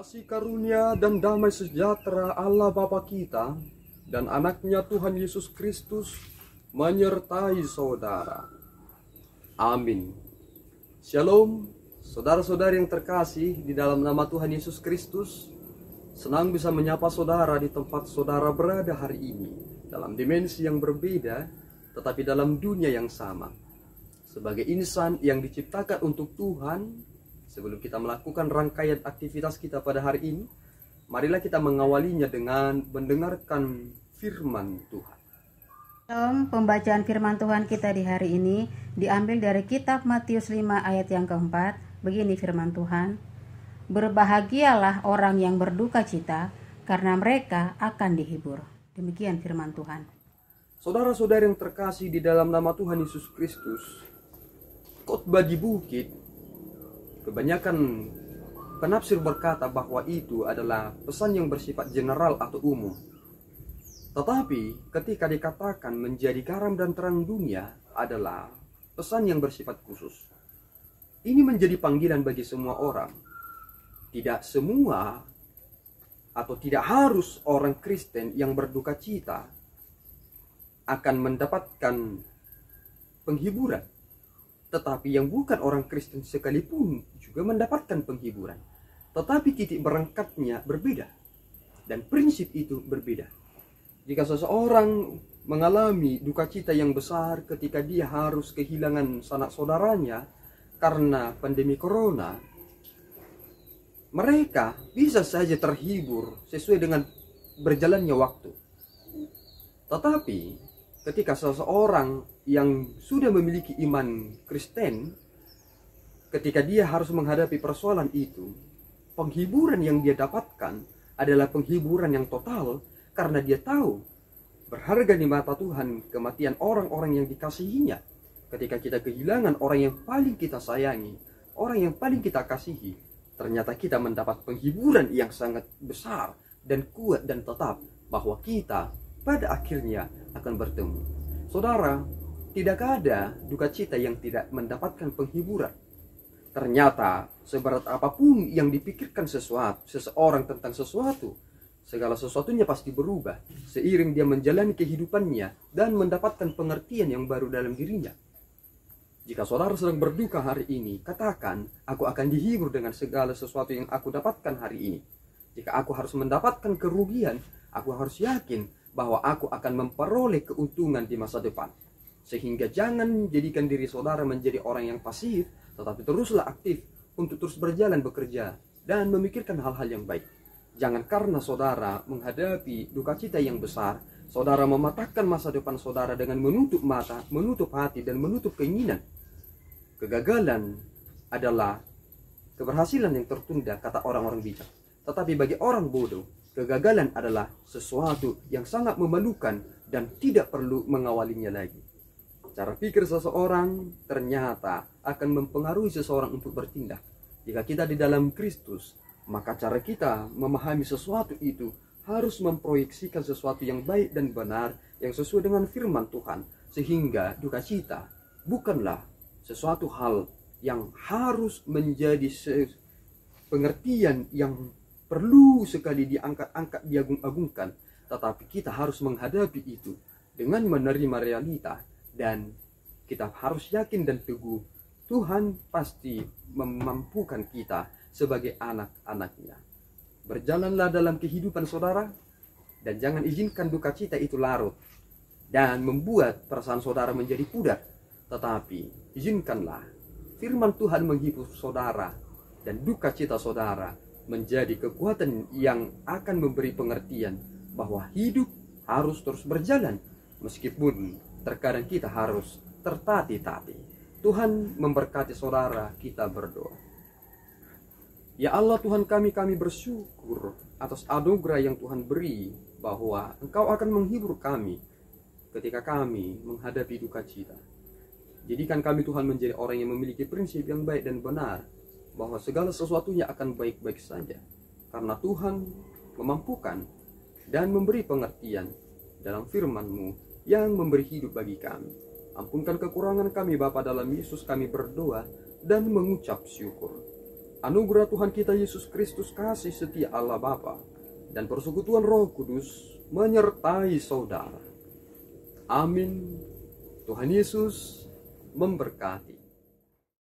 Kasih karunia dan damai sejahtera Allah Bapa kita dan anaknya Tuhan Yesus Kristus menyertai saudara. Amin. Shalom, saudara-saudari yang terkasih di dalam nama Tuhan Yesus Kristus. Senang bisa menyapa saudara di tempat saudara berada hari ini, dalam dimensi yang berbeda, tetapi dalam dunia yang sama. Sebagai insan yang diciptakan untuk Tuhan, sebelum kita melakukan rangkaian aktivitas kita pada hari ini, marilah kita mengawalinya dengan mendengarkan firman Tuhan. Shalom, pembacaan firman Tuhan kita di hari ini diambil dari kitab Matius 5 ayat yang keempat. Begini firman Tuhan, "Berbahagialah orang yang berduka cita, karena mereka akan dihibur." Demikian firman Tuhan. Saudara-saudari yang terkasih di dalam nama Tuhan Yesus Kristus, khotbah di bukit, kebanyakan penafsir berkata bahwa itu adalah pesan yang bersifat general atau umum. Tetapi ketika dikatakan menjadi garam dan terang dunia adalah pesan yang bersifat khusus. Ini menjadi panggilan bagi semua orang. Tidak semua atau tidak harus orang Kristen yang berduka cita akan mendapatkan penghiburan. Tetapi yang bukan orang Kristen sekalipun juga mendapatkan penghiburan. Tetapi titik berangkatnya berbeda. Dan prinsip itu berbeda. Jika seseorang mengalami duka cita yang besar ketika dia harus kehilangan sanak saudaranya karena pandemi corona, mereka bisa saja terhibur sesuai dengan berjalannya waktu. Tetapi ketika seseorang yang sudah memiliki iman Kristen, ketika dia harus menghadapi persoalan itu, penghiburan yang dia dapatkan adalah penghiburan yang total, karena dia tahu berharga di mata Tuhan kematian orang-orang yang dikasihinya. Ketika kita kehilangan orang yang paling kita sayangi, orang yang paling kita kasihi, ternyata kita mendapat penghiburan yang sangat besar dan kuat dan tetap, bahwa kita pada akhirnya akan bertemu. Saudara, tidak ada duka cita yang tidak mendapatkan penghiburan. Ternyata seberat apapun yang dipikirkan seseorang tentang sesuatu, segala sesuatunya pasti berubah seiring dia menjalani kehidupannya dan mendapatkan pengertian yang baru dalam dirinya. Jika saudara sedang berduka hari ini, katakan, aku akan dihibur dengan segala sesuatu yang aku dapatkan hari ini. Jika aku harus mendapatkan kerugian, aku harus yakin bahwa aku akan memperoleh keuntungan di masa depan. Sehingga jangan jadikan diri saudara menjadi orang yang pasif, tetapi teruslah aktif untuk terus berjalan bekerja dan memikirkan hal-hal yang baik. Jangan karena saudara menghadapi duka cita yang besar, saudara mematahkan masa depan saudara dengan menutup mata, menutup hati, dan menutup keinginan. Kegagalan adalah keberhasilan yang tertunda, kata orang-orang bijak. Tetapi bagi orang bodoh, kegagalan adalah sesuatu yang sangat memalukan dan tidak perlu mengawalinya lagi. Cara pikir seseorang ternyata akan mempengaruhi seseorang untuk bertindak. Jika kita di dalam Kristus, maka cara kita memahami sesuatu itu harus memproyeksikan sesuatu yang baik dan benar yang sesuai dengan firman Tuhan. Sehingga duka cita bukanlah sesuatu hal yang harus menjadi pengertian yang perlu sekali diangkat-angkat, diagung-agungkan. Tetapi kita harus menghadapi itu dengan menerima realita. Dan kita harus yakin dan teguh, Tuhan pasti memampukan kita sebagai anak-anaknya. Berjalanlah dalam kehidupan saudara, dan jangan izinkan duka cita itu larut dan membuat perasaan saudara menjadi pudar. Tetapi izinkanlah firman Tuhan menghibur saudara, dan duka cita saudara menjadi kekuatan yang akan memberi pengertian bahwa hidup harus terus berjalan, meskipun terkadang kita harus tertatih-tatih. Tuhan memberkati saudara, kita berdoa. Ya Allah Tuhan kami bersyukur atas anugerah yang Tuhan beri, bahwa Engkau akan menghibur kami ketika kami menghadapi duka cita. Jadikan kami Tuhan menjadi orang yang memiliki prinsip yang baik dan benar, bahwa segala sesuatunya akan baik-baik saja, karena Tuhan memampukan dan memberi pengertian dalam firman-Mu yang memberi hidup bagi kami. Ampunkan kekurangan kami Bapa, dalam Yesus kami berdoa dan mengucap syukur. anugerah Tuhan kita Yesus Kristus, kasih setia Allah Bapa, dan persekutuan Roh Kudus menyertai saudara. Amin. Tuhan Yesus memberkati.